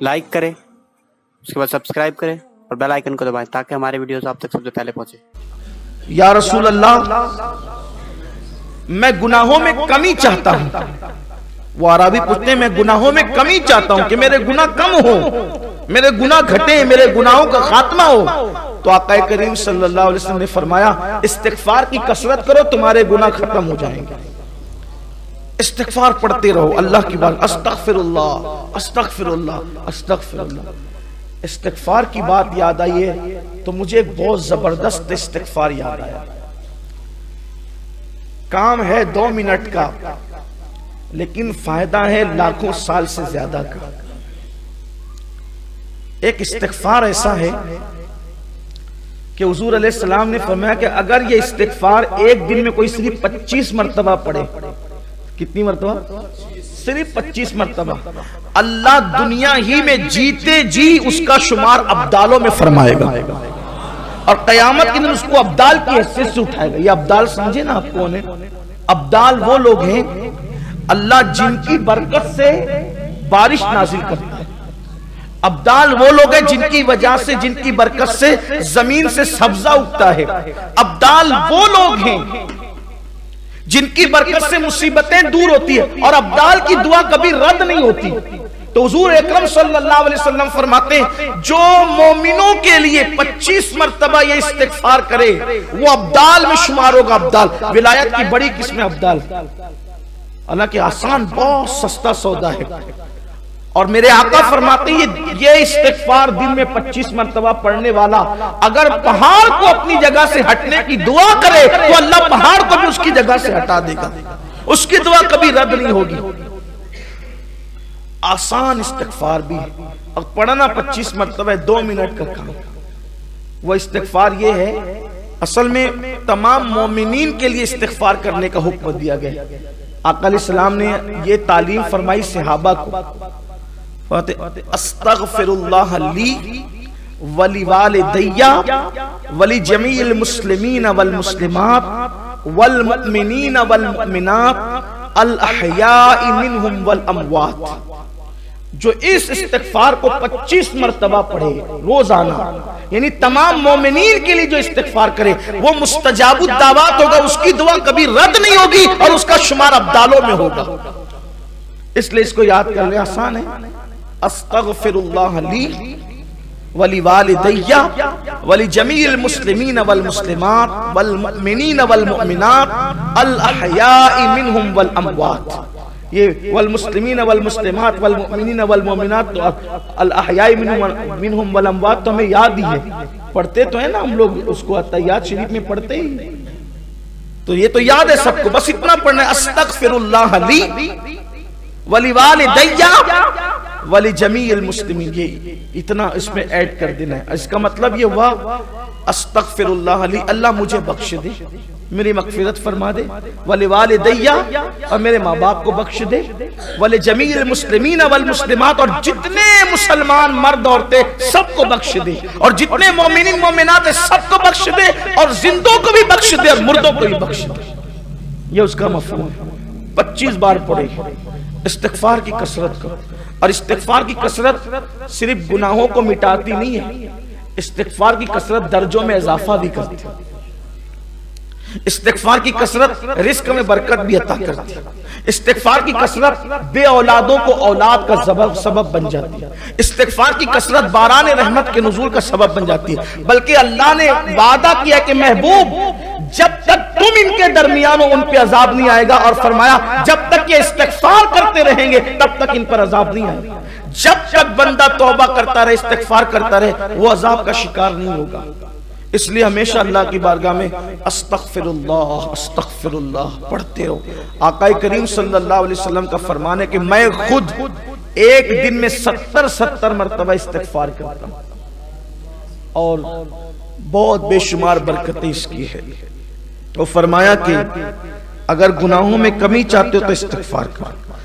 Like करें, उसके बाद सब्सक्राइब करें और बेल आइकन को दबाएं ताकि हमारे वीडियोस आप तक सबसे पहले पहुंचे। या रसूल अल्लाह, मैं गुनाहों में कमी चाहता हूं। वो अरबी पूछते हैं, मैं गुनाहों में कमी चाहता हूं कि मेरे गुनाह कम हो, मेरे गुनाह घटे, मेरे गुनाहों का खात्मा हो। तो आका करीम सल्लल्लाहु अलैहि वसल्लम ने फरमाया, इस्तिगफार की कसरत करो, तुम्हारे गुनाह खत्म हो जाएंगे। इस्तिगफार पढ़ते रहो अल्लाह की बात, अस्तगफिरुल्लाह अस्तगफिरुल्लाह अस्तगफिरुल्लाह। इस्तिगफार की बात याद आई है तो मुझे एक बहुत जबरदस्त इस्तिगफार याद आया। काम है 2 मिनट का, लेकिन फायदा है लाखों साल से ज्यादा का। एक इस्तिगफार ऐसा है कि हुजूर अलैहिस्सलाम ने फरमाया कि अगर ये इस्तिगफार एक दिन में कोई सिर्फ 25 मरतबा पढ़े, कितनी मरतबा? सिर्फ 25 मरतबा, अल्लाह दुनिया ही में जीते जी उसका शुमार अब्दालों में फरमाएगा और कयामत के दिन उसको अब्दाल की हैसियत से उठाएगा। ये अब्दाल समझे ना आप कौन है? अब्दाल वो लोग हैं अल्लाह जिनकी बरकत से बारिश नाजिल करता है। अब्दाल वो लोग हैं जिनकी वजह से, जिनकी बरकत से जमीन से सब्जा उगता है। अब्दाल वो लोग हैं जिनकी बरकत से मुसीबतें दूर होती है और अब्दाल की दुआ कभी रद्द नहीं होती। तो हुजूर अकरम सल्लल्लाहु अलैहि वसल्लम फरमाते हैं, जो मोमिनों के लिए 25 मरतबा ये इस्तिगफार करे वो अब्दाल में शुमार होगा। अब्दाल विलायत की बड़ी किस्म अब्दाल, हालांकि आसान, बहुत सस्ता सौदा है। और मेरे आका फरमाते हैं ये इस्तिगफार दिन में 25 मरतबा पढ़ने वाला अगर पहाड़ को अपनी जगह से हटने की दुआ करे तो अल्लाह पहाड़ को भी उसकी जगह से हटा देगा, उसकी दुआ कभी रद्द नहीं होगी। आसान इस्तिगफार भी है और पढ़ना 25 मरतबा 2 मिनट का काम। वो इस्तिगफार ये है, असल में तमाम मोमिनीन के लिए इस्तिगफार करने का हुक्म दिया गया। आका अलैहिस्सलाम ने ये तालीम फरमाई सहाबा को, अस्तगफिरुल्लाह ली वली वालिदैया वली जमील मुस्लिमीन वल मुस्लिमात वल मुमिनीन वल मुमिनात अल अहयाई मिनहुम वल अमवात। जो इस इस्तिगफार को 25 मरतबा पढ़े रोजाना, यानी तमाम मोमिनीन के लिए जो इस्तिगफार करे वो मुस्तजाबुद दावात होगा, उसकी दुआ कभी रद्द नहीं होगी और उसका शुमार अब्दालों में होगा। इसलिए इसको याद करने आसान है। अस्तगफिरुल्लाह ली वली वालिदैया वली जमील मुस्लिमीन वल मुस्लिमात वल मुमिनीन वल मुमिनात अल अहयाई मिनहुम वल अमवात। ये वल मुस्लिमीन वल मुस्लिमात वल मुमिनीन वल मुमिनात, तो अल अहयाई मिनहुम वल अमवात तो हमें याद ही है, पढ़ते तो है ना हम लोग उसको, अत्तहियात शरीफ में पढ़ते ही, तो ये तो याद है सबको। बस इतना पढ़ना है, अस्तगफिरुल्लाह ली वली वालिदैया वली जमील मुस्लिमीन, ये इतना इसमें ऐड कर देना है। इसका मतलब ये हुआ अस्तगफिरुल्लाह ली, अल्लाह मुझे बख्श दे, मेरी मगफिरत फरमा दे, वली वालिदैया और मेरे माँ बाप को बख्श दे, वली जमील मुस्लिमीन वल मुस्लिमात और जितने मुसलमान मर्द औरतें सबको बख्श दे, और जितने मोमिनीन मोमिनात है सबको बख्श दे, और जिंदों को भी बख्श दे और मुर्दों को भी बख्श दे। ये उसका मफहूम है। 25 बार पढ़े, इस्तिगफार की कसरत करो। और इस्तिगफार की कसरत सिर्फ गुनाहों को मिटाती नहीं है, इस्तिगफार की कसरत दर्जों में इजाफा भी करती है। इस्तिगफार की कसरत रिस्क में बरकत भी अता करती है। इस्तिगफार की कसरत बे औलादों को औलाद का सबब बन जाती है। इस्तिगफार की कसरत बारान रहमत के नुज़ूल का सबब बन जाती है। बल्कि अल्लाह ने वादा किया कि महबूब जब तक तुम इनके दरमियान हो उन पे अजाब नहीं आएगा, और फरमाया जब तक ये इस्तिगफार करते रहेंगे तब तक इन पर अजाब नहीं आएगा। जब तक बंदा तौबा करता रहे, इस्तिगफार करता रहे, वो अजाब का शिकार नहीं होगा। इसलिए हमेशा अल्लाह की बारगाह में अस्तगफिरुल्लाह अस्तगफिरुल्लाह पढ़ते रहो। आका करीम सल्लल्लाहु अलैहि वसल्लम का फरमान है कि मैं खुद एक दिन में 70 मरतबा इस्तिगफार करता हूं और बहुत बेशुमार बरकतें इसकी है। तो फरमाया कि अगर गुनाहों में कमी चाहते हो तो इस्तिगफार करो।